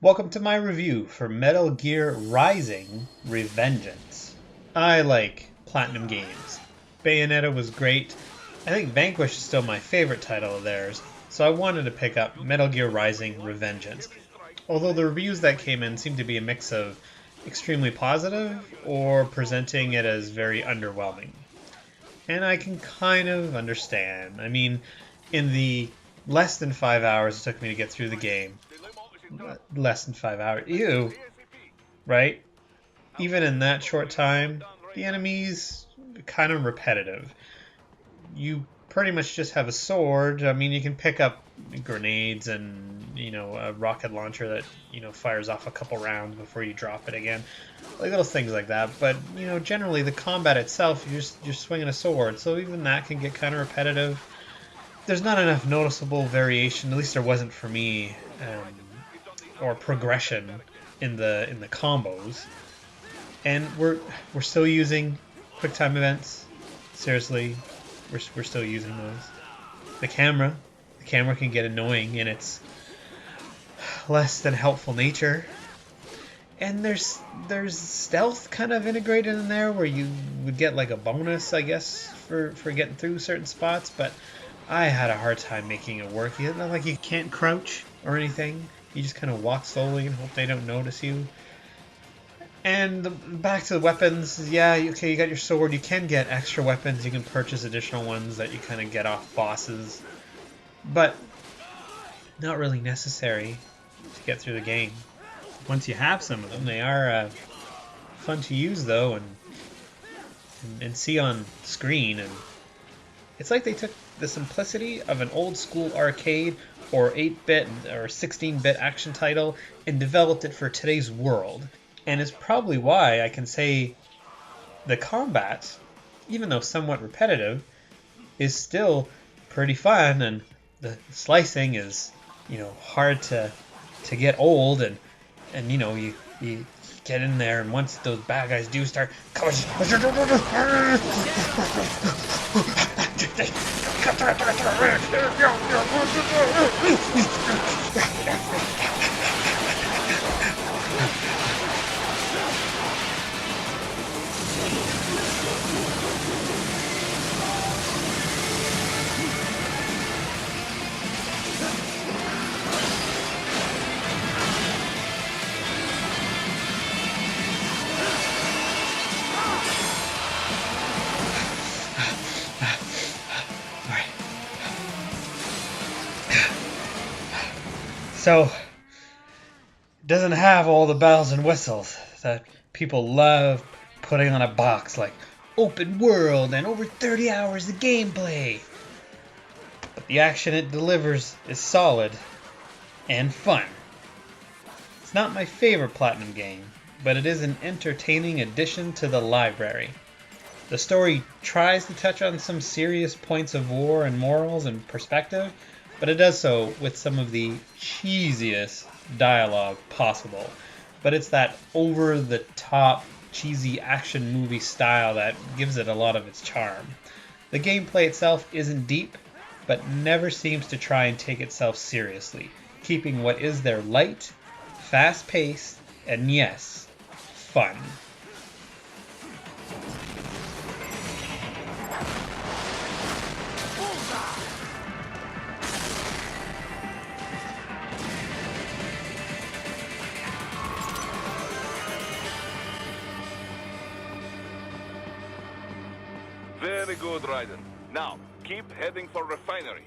Welcome to my review for Metal Gear Rising: Revengeance. I like Platinum games. Bayonetta was great. I think Vanquish is still my favorite title of theirs, so I wanted to pick up Metal Gear Rising: Revengeance. Although the reviews that came in seem to be a mix of extremely positive or presenting it as very underwhelming. And I can kind of understand. I mean, in the less than 5 hours it took me to get through the game, less than 5 hours. Ew. Right? Even in that short time, the enemies kind of repetitive. You pretty much just have a sword. I mean, you can pick up grenades and, a rocket launcher that, fires off a couple rounds before you drop it again. Like little things like that. But, generally the combat itself, you're swinging a sword. So even that can get kind of repetitive. There's not enough noticeable variation, at least there wasn't for me, or progression in the combos. And we're still using quick time events. Seriously, we're still using those. The camera can get annoying in its less than helpful nature. And there's stealth kind of integrated in there where you would get like a bonus, I guess, for getting through certain spots, but I had a hard time making it work. It's not like you can't crouch or anything. You just kind of walk slowly and hope they don't notice you. And back to the weapons, yeah, okay, you got your sword. You can get extra weapons. You can purchase additional ones that you kind of get off bosses. But not really necessary to get through the game. Once you have some of them, they are fun to use, though, and see on screen. And it's like they took the simplicity of an old-school arcade or 8-bit or 16-bit action title and developed it for today's world. And it's probably why I can say the combat, even though somewhat repetitive, is still pretty fun, and the slicing is, hard to get old, and you get in there, and once those bad guys do start So, it doesn't have all the bells and whistles that people love putting on a box, like open world and over 30 hours of gameplay. But the action it delivers is solid and fun. It's not my favorite Platinum game, but it is an entertaining addition to the library. The story tries to touch on some serious points of war and morals and perspective, but it does so with some of the cheesiest dialogue possible. But it's that over-the-top, cheesy action movie style that gives it a lot of its charm. The gameplay itself isn't deep, but never seems to try and take itself seriously, keeping what is there light, fast-paced, and yes, fun. Very good, Raiden. Now, keep heading for refinery.